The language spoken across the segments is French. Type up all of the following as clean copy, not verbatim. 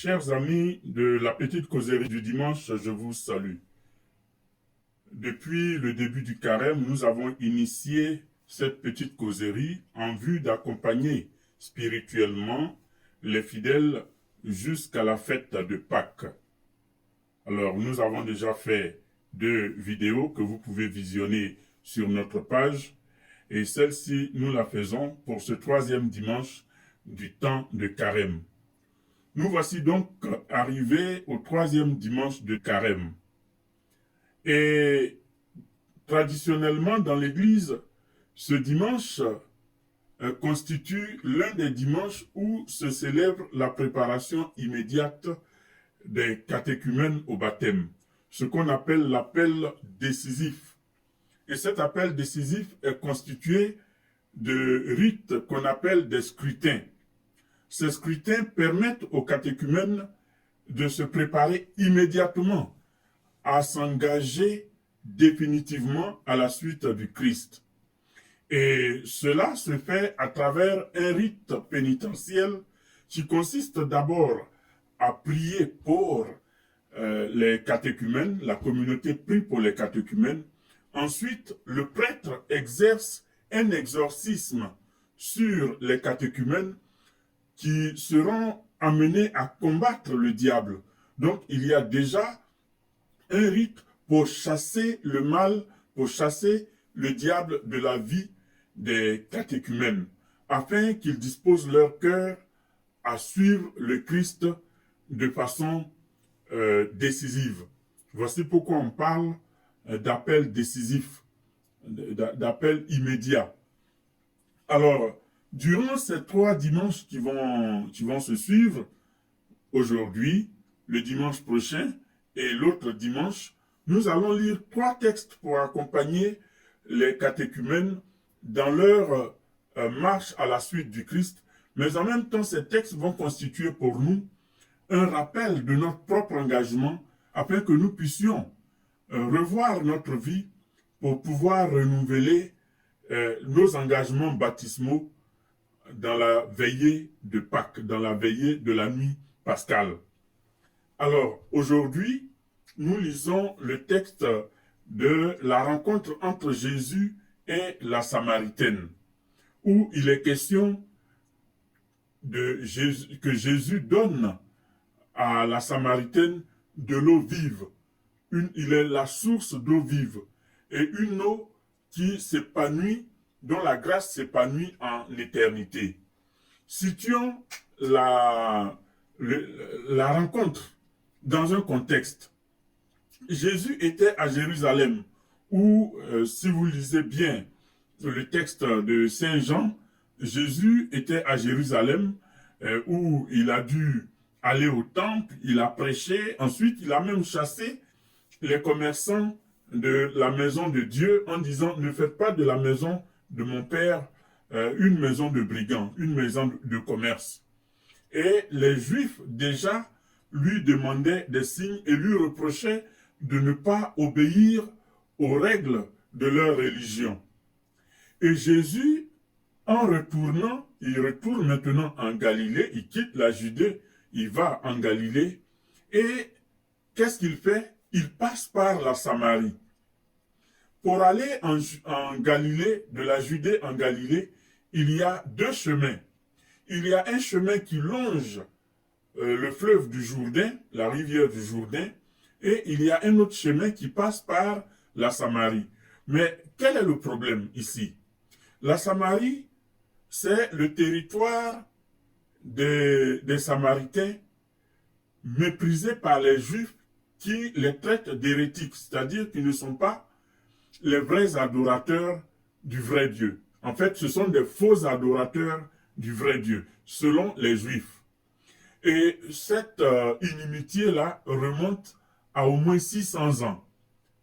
Chers amis de la petite causerie du dimanche, je vous salue. Depuis le début du carême, nous avons initié cette petite causerie en vue d'accompagner spirituellement les fidèles jusqu'à la fête de Pâques. Alors, nous avons déjà fait 2 vidéos que vous pouvez visionner sur notre page et celle-ci, nous la faisons pour ce 3e dimanche du temps de carême. Nous voici donc arrivés au 3e dimanche de carême. Et traditionnellement dans l'Église, ce dimanche constitue l'un des dimanches où se célèbre la préparation immédiate des catéchumènes au baptême, ce qu'on appelle l'appel décisif. Et cet appel décisif est constitué de rites qu'on appelle des scrutins. Ces scrutins permettent aux catéchumènes de se préparer immédiatement à s'engager définitivement à la suite du Christ. Et cela se fait à travers un rite pénitentiel qui consiste d'abord à prier pour les catéchumènes, la communauté prie pour les catéchumènes. Ensuite, le prêtre exerce un exorcisme sur les catéchumènes qui seront amenés à combattre le diable. Donc, il y a déjà un rite pour chasser le mal, pour chasser le diable de la vie des catéchumènes, afin qu'ils disposent leur cœur à suivre le Christ de façon décisive. Voici pourquoi on parle d'appel décisif, d'appel immédiat. Alors, durant ces 3 dimanches qui vont se suivre, aujourd'hui, le dimanche prochain et l'autre dimanche, nous allons lire 3 textes pour accompagner les catéchumènes dans leur marche à la suite du Christ. Mais en même temps, ces textes vont constituer pour nous un rappel de notre propre engagement afin que nous puissions revoir notre vie pour pouvoir renouveler nos engagements baptismaux dans la veillée de Pâques, dans la veillée de la nuit pascale. Alors, aujourd'hui, nous lisons le texte de la rencontre entre Jésus et la Samaritaine, où il est question que Jésus donne à la Samaritaine de l'eau vive. Il est la source d'eau vive et une eau qui s'épanouit, dont la grâce s'épanouit en éternité. Situons la rencontre dans un contexte. Jésus était à Jérusalem, où, si vous lisez bien le texte de Saint Jean, Jésus était à Jérusalem, où il a dû aller au temple, il a prêché, ensuite il a même chassé les commerçants de la maison de Dieu en disant « Ne faites pas de la maison de mon Père une maison de brigands, une maison de commerce. » Et les Juifs déjà lui demandaient des signes et lui reprochaient de ne pas obéir aux règles de leur religion. Et Jésus, en retournant, il retourne maintenant en Galilée, il quitte la Judée, il va en Galilée, et qu'est-ce qu'il fait? Il passe par la Samarie. Pour aller en Galilée, de la Judée en Galilée, il y a 2 chemins. Il y a un chemin qui longe le fleuve du Jourdain, la rivière du Jourdain, et il y a un autre chemin qui passe par la Samarie. Mais quel est le problème ici? La Samarie, c'est le territoire des Samaritains méprisés par les Juifs qui les traitent d'hérétiques, c'est-à-dire qu'ils ne sont pas les vrais adorateurs du vrai Dieu. En fait, ce sont des faux adorateurs du vrai Dieu, selon les Juifs. Et cette inimitié-là remonte à au moins 600 ans,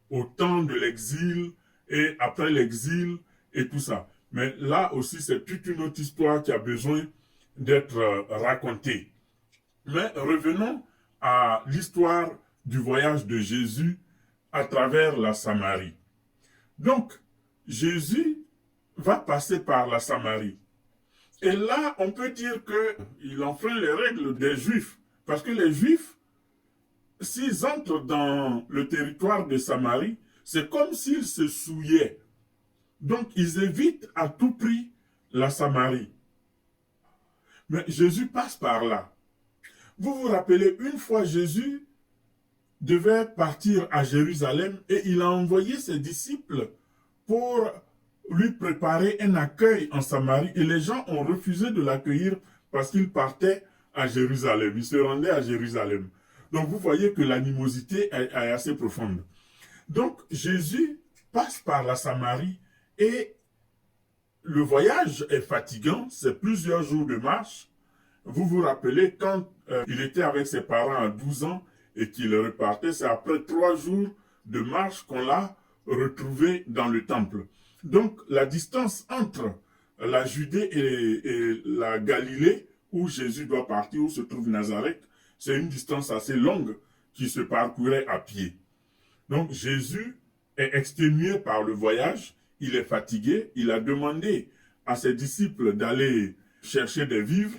au temps de l'exil et après l'exil et tout ça. Mais là aussi, c'est toute une autre histoire qui a besoin d'être racontée. Mais revenons à l'histoire du voyage de Jésus à travers la Samarie. Donc, Jésus va passer par la Samarie. Et là, on peut dire qu'il enfreint les règles des Juifs, Parce que les Juifs, s'ils entrent dans le territoire de Samarie, c'est comme s'ils se souillaient. Donc, ils évitent à tout prix la Samarie. Mais Jésus passe par là. Vous vous rappelez, une fois Jésus devait partir à Jérusalem et il a envoyé ses disciples pour lui préparer un accueil en Samarie et les gens ont refusé de l'accueillir parce qu'il partait à Jérusalem, il se rendait à Jérusalem. Donc vous voyez que l'animosité est assez profonde. Donc Jésus passe par la Samarie et le voyage est fatigant, c'est plusieurs jours de marche. Vous vous rappelez quand il était avec ses parents à 12 ans et qu'il repartait, c'est après 3 jours de marche qu'on l'a retrouvé dans le temple. Donc la distance entre la Judée et la Galilée, où Jésus doit partir, où se trouve Nazareth, c'est une distance assez longue qui se parcourait à pied. Donc Jésus est exténué par le voyage, il est fatigué, il a demandé à ses disciples d'aller chercher des vivres,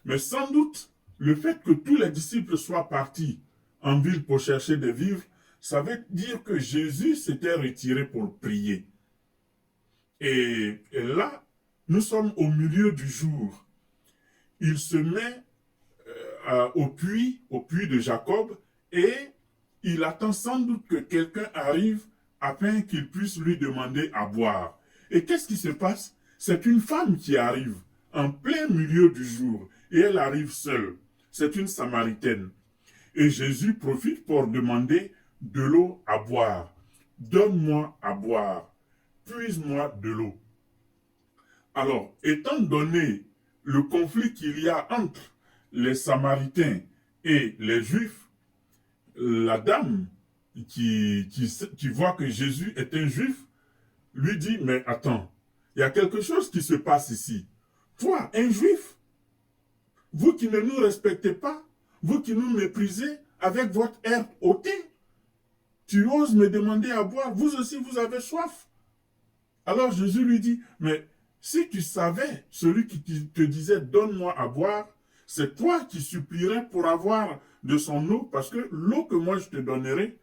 mais sans doute le fait que tous les disciples soient partis en ville pour chercher des vivres, ça veut dire que Jésus s'était retiré pour prier. Et là, nous sommes au milieu du jour. Il se met au puits de Jacob, et il attend sans doute que quelqu'un arrive afin qu'il puisse lui demander à boire. Et qu'est-ce qui se passe? C'est une femme qui arrive en plein milieu du jour, et elle arrive seule. C'est une Samaritaine. Et Jésus profite pour demander de l'eau à boire. Donne-moi à boire. Puise-moi de l'eau. Alors, étant donné le conflit qu'il y a entre les Samaritains et les Juifs, la dame qui voit que Jésus est un Juif, lui dit, mais attends, il y a quelque chose qui se passe ici. Toi, un Juif, vous qui ne nous respectez pas, vous qui nous méprisez avec votre air hautain, tu oses me demander à boire, vous aussi vous avez soif. Alors Jésus lui dit, mais si tu savais, celui qui te disait, donne-moi à boire, c'est toi qui supplierais pour avoir de son eau, parce que l'eau que moi je te donnerai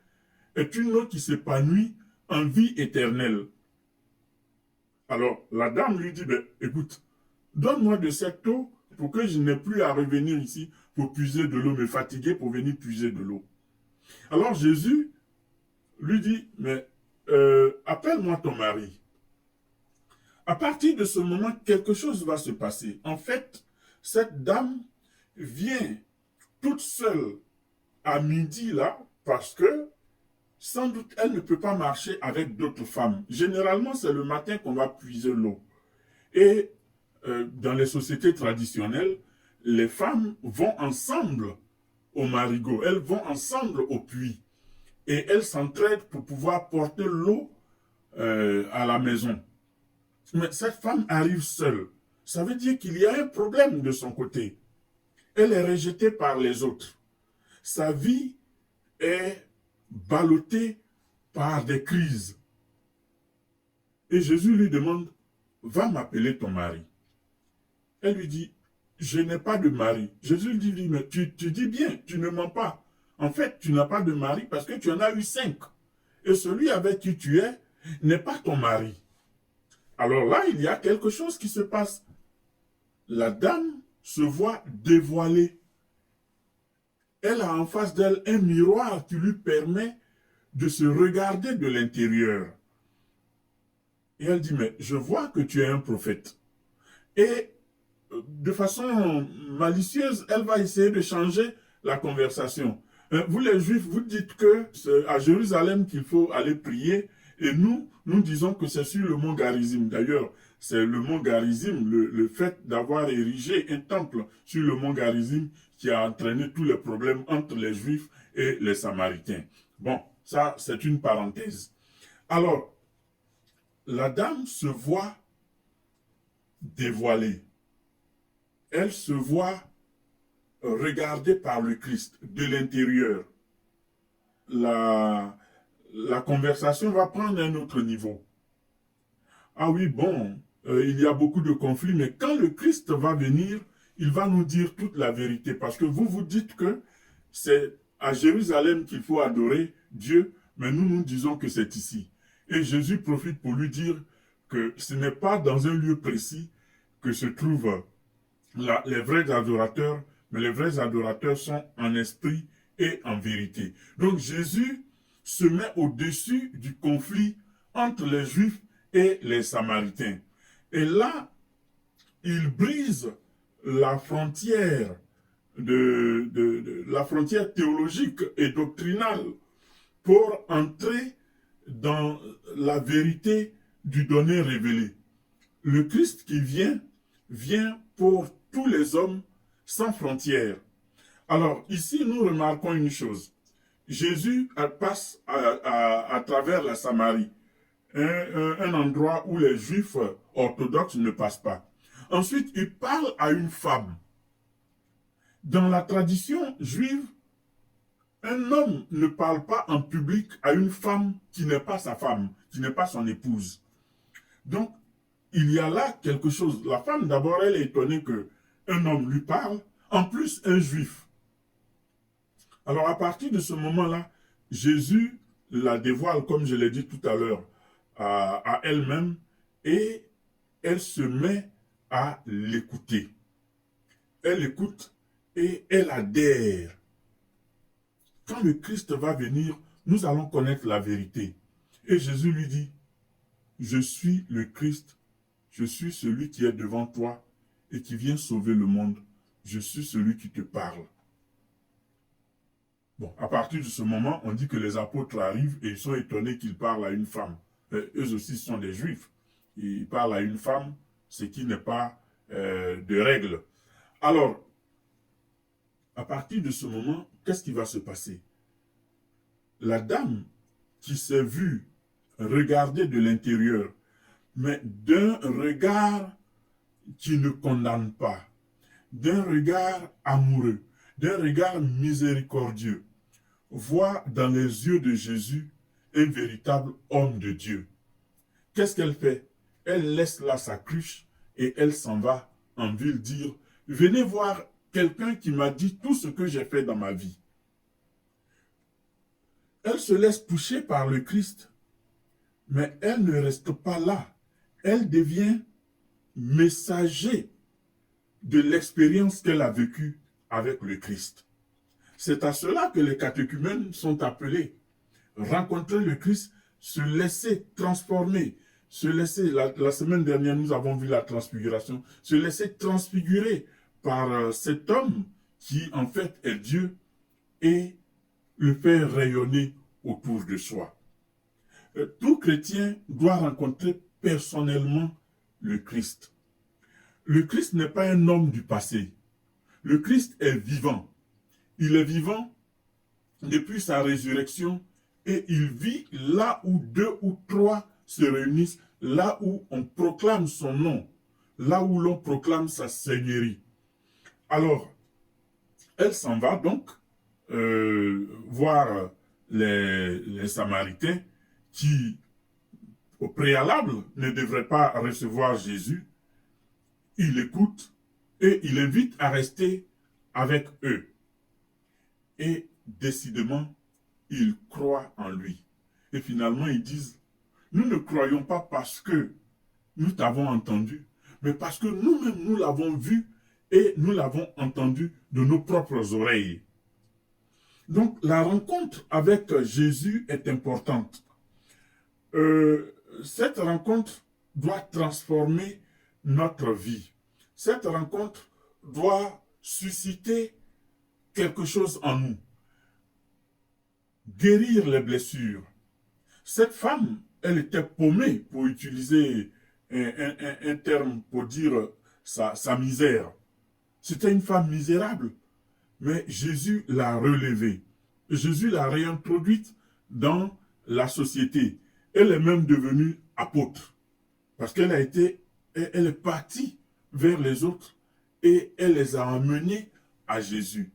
est une eau qui s'épanouit en vie éternelle. Alors la dame lui dit, ben, écoute, donne-moi de cette eau pour que je n'ai plus à revenir ici pour puiser de l'eau, me fatiguer pour venir puiser de l'eau. Alors Jésus lui dit, mais appelle-moi ton mari. À partir de ce moment, quelque chose va se passer. En fait, cette dame vient toute seule à midi là, parce que sans doute elle ne peut pas marcher avec d'autres femmes. Généralement, c'est le matin qu'on va puiser l'eau. Et dans les sociétés traditionnelles, les femmes vont ensemble au marigot, elles vont ensemble au puits. Et elles s'entraident pour pouvoir porter l'eau à la maison. Mais cette femme arrive seule. Ça veut dire qu'il y a un problème de son côté. Elle est rejetée par les autres. Sa vie est ballottée par des crises. Et Jésus lui demande, va m'appeler ton mari. Elle lui dit, je n'ai pas de mari. Jésus lui dit, mais tu dis bien, tu ne mens pas. En fait, tu n'as pas de mari parce que tu en as eu 5. Et celui avec qui tu es n'est pas ton mari. Alors là, il y a quelque chose qui se passe. La dame se voit dévoilée. Elle a en face d'elle un miroir qui lui permet de se regarder de l'intérieur. Et elle dit, mais je vois que tu es un prophète. Et de façon malicieuse, elle va essayer de changer la conversation. Vous les Juifs, vous dites que c'est à Jérusalem qu'il faut aller prier, et nous disons que c'est sur le mont Garizim. D'ailleurs, c'est le mont Garizim, le fait d'avoir érigé un temple sur le mont Garizim qui a entraîné tous les problèmes entre les Juifs et les Samaritains. Bon, ça, c'est une parenthèse. Alors, la dame se voit dévoilée. Elle se voit regardée par le Christ de l'intérieur. La conversation va prendre un autre niveau. Ah oui, bon, il y a beaucoup de conflits, mais quand le Christ va venir, il va nous dire toute la vérité. Parce que vous vous dites que c'est à Jérusalem qu'il faut adorer Dieu, mais nous disons que c'est ici. Et Jésus profite pour lui dire que ce n'est pas dans un lieu précis que se trouvent les vrais adorateurs, mais les vrais adorateurs sont en esprit et en vérité. Donc Jésus se met au-dessus du conflit entre les Juifs et les Samaritains. Et là, il brise la frontière la frontière théologique et doctrinale pour entrer dans la vérité du donné révélé. Le Christ qui vient pour tous les hommes sans frontières. Alors ici, nous remarquons une chose. Jésus passe à travers la Samarie, un endroit où les Juifs orthodoxes ne passent pas. Ensuite, il parle à une femme. Dans la tradition juive, un homme ne parle pas en public à une femme qui n'est pas sa femme, qui n'est pas son épouse. Donc, il y a là quelque chose. La femme, d'abord, elle est étonnée qu'un homme lui parle, en plus un juif. Alors, à partir de ce moment-là, Jésus la dévoile, comme je l'ai dit tout à l'heure, à elle-même, et elle se met à l'écouter. Elle écoute et elle adhère. Quand le Christ va venir, nous allons connaître la vérité. Et Jésus lui dit, je suis le Christ, je suis celui qui est devant toi et qui vient sauver le monde. Je suis celui qui te parle. Bon, à partir de ce moment, on dit que les apôtres arrivent et ils sont étonnés qu'ils parlent à une femme. Eux aussi sont des juifs. Ils parlent à une femme, ce qui n'est pas de règle. Alors, à partir de ce moment, qu'est-ce qui va se passer? La dame qui s'est vue regarder de l'intérieur, mais d'un regard qui ne condamne pas, d'un regard amoureux, d'un regard miséricordieux, voit dans les yeux de Jésus un véritable homme de Dieu. Qu'est-ce qu'elle fait? Elle laisse là sa cruche et elle s'en va en ville dire, venez voir quelqu'un qui m'a dit tout ce que j'ai fait dans ma vie. Elle se laisse toucher par le Christ, mais elle ne reste pas là. Elle devient messager de l'expérience qu'elle a vécue avec le Christ. C'est à cela que les catéchumènes sont appelés. Rencontrer le Christ, se laisser transformer, se laisser, la semaine dernière nous avons vu la transfiguration, se laisser transfigurer par cet homme qui en fait est Dieu et le faire rayonner autour de soi. Tout chrétien doit rencontrer personnellement le Christ. Le Christ n'est pas un homme du passé. Le Christ est vivant. Il est vivant depuis sa résurrection et il vit là où 2 ou 3 se réunissent, là où on proclame son nom, là où l'on proclame sa seigneurie. Alors, elle s'en va donc voir les Samaritains qui, au préalable, ne devraient pas recevoir Jésus. Il écoute et il invite à rester avec eux. Et décidément, ils croient en lui. Et finalement, ils disent, nous ne croyons pas parce que nous t'avons entendu, mais parce que nous-mêmes, nous l'avons vu et nous l'avons entendu de nos propres oreilles. Donc, la rencontre avec Jésus est importante. Cette rencontre doit transformer notre vie. Cette rencontre doit susciter quelque chose en nous. Guérir les blessures. Cette femme, elle était paumée, pour utiliser un terme pour dire sa misère. C'était une femme misérable. Mais Jésus l'a relevée. Jésus l'a réintroduite dans la société. Elle est même devenue apôtre. Parce qu'elle elle est partie vers les autres et elle les a emmenés à Jésus.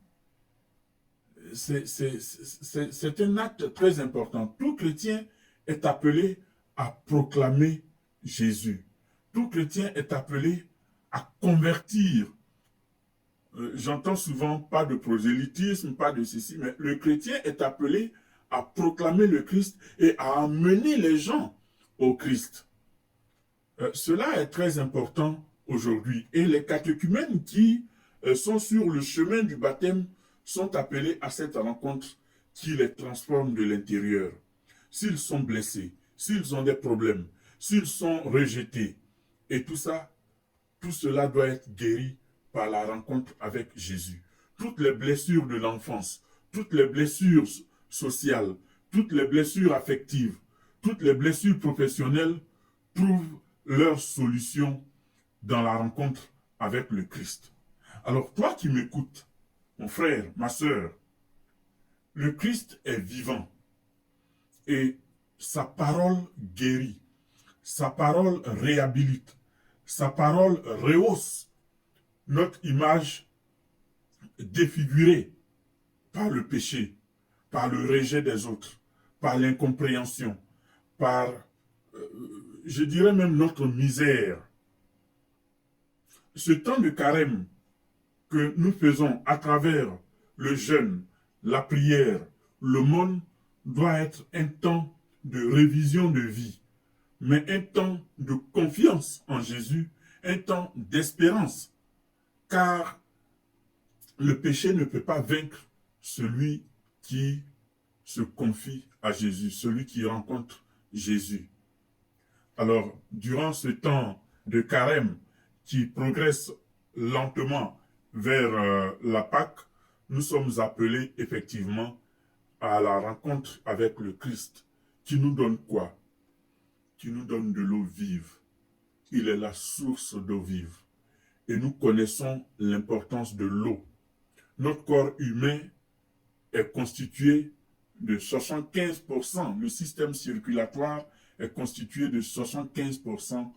C'est un acte très important. Tout chrétien est appelé à proclamer Jésus. Tout chrétien est appelé à convertir j'entends souvent pas de prosélytisme, pas de ceci, mais le chrétien est appelé à proclamer le Christ et à amener les gens au Christ. Cela est très important aujourd'hui. Et les catéchumènes qui sont sur le chemin du baptême sont appelés à cette rencontre qui les transforme de l'intérieur. S'ils sont blessés, s'ils ont des problèmes, s'ils sont rejetés, et tout ça, tout cela doit être guéri par la rencontre avec Jésus. Toutes les blessures de l'enfance, toutes les blessures sociales, toutes les blessures affectives, toutes les blessures professionnelles trouvent leur solution dans la rencontre avec le Christ. Alors toi qui m'écoutes, mon frère, ma sœur, le Christ est vivant et sa parole guérit, sa parole réhabilite, sa parole rehausse notre image défigurée par le péché, par le rejet des autres, par l'incompréhension, par, je dirais même notre misère. Ce temps de carême que nous faisons à travers le jeûne, la prière, le monde doit être un temps de révision de vie, mais un temps de confiance en Jésus, un temps d'espérance, car le péché ne peut pas vaincre celui qui se confie à Jésus, celui qui rencontre Jésus. Alors, durant ce temps de carême qui progresse lentement vers la Pâque, nous sommes appelés effectivement à la rencontre avec le Christ, qui nous donne quoi? Qui nous donne de l'eau vive. Il est la source d'eau vive. Et nous connaissons l'importance de l'eau. Notre corps humain est constitué de 75%, le système circulatoire est constitué de 75%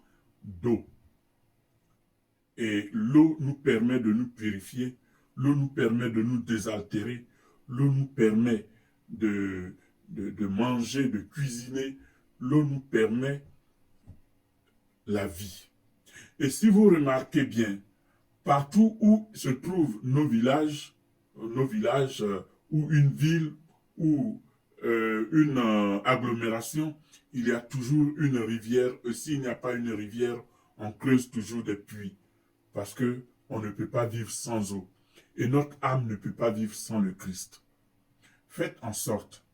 d'eau. Et l'eau nous permet de nous purifier, l'eau nous permet de nous désaltérer, l'eau nous permet de manger, de cuisiner, l'eau nous permet la vie. Et si vous remarquez bien, partout où se trouvent nos villages ou une ville ou une agglomération, il y a toujours une rivière. Et s'il n'y a pas une rivière, on creuse toujours des puits. Parce qu'on ne peut pas vivre sans eau. Et notre âme ne peut pas vivre sans le Christ. Faites en sorte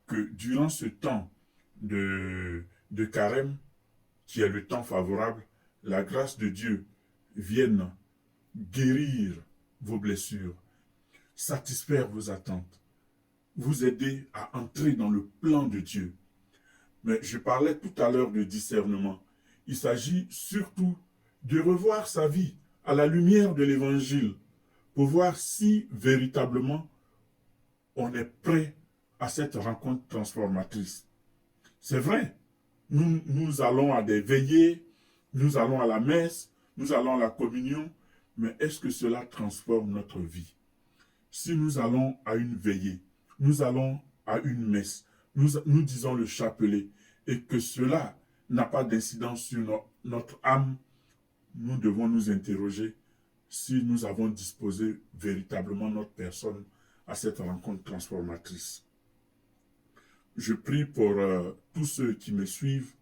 que durant ce temps de carême, qui est le temps favorable, la grâce de Dieu vienne guérir vos blessures, satisfaire vos attentes, vous aider à entrer dans le plan de Dieu. Mais je parlais tout à l'heure de discernement. Il s'agit surtout de revoir sa vie à la lumière de l'Évangile pour voir si véritablement on est prêt à cette rencontre transformatrice. C'est vrai, nous allons à des veillées, nous allons à la messe, nous allons à la communion, mais est-ce que cela transforme notre vie? Si nous allons à une veillée, nous allons à une messe, nous disons le chapelet, et que cela n'a pas d'incidence sur notre âme, nous devons nous interroger si nous avons disposé véritablement notre personne à cette rencontre transformatrice. Je prie pour tous ceux qui me suivent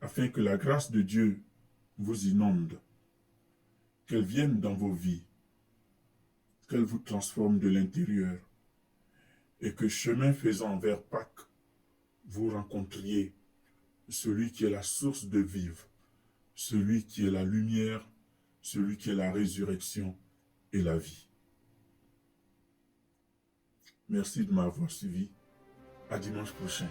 afin que la grâce de Dieu vous inonde, qu'elle vienne dans vos vies, qu'elle vous transforme de l'intérieur et que chemin faisant vers Pâques, vous rencontriez celui qui est la source de vivre, celui qui est la lumière, celui qui est la résurrection et la vie. Merci de m'avoir suivi. À dimanche prochain.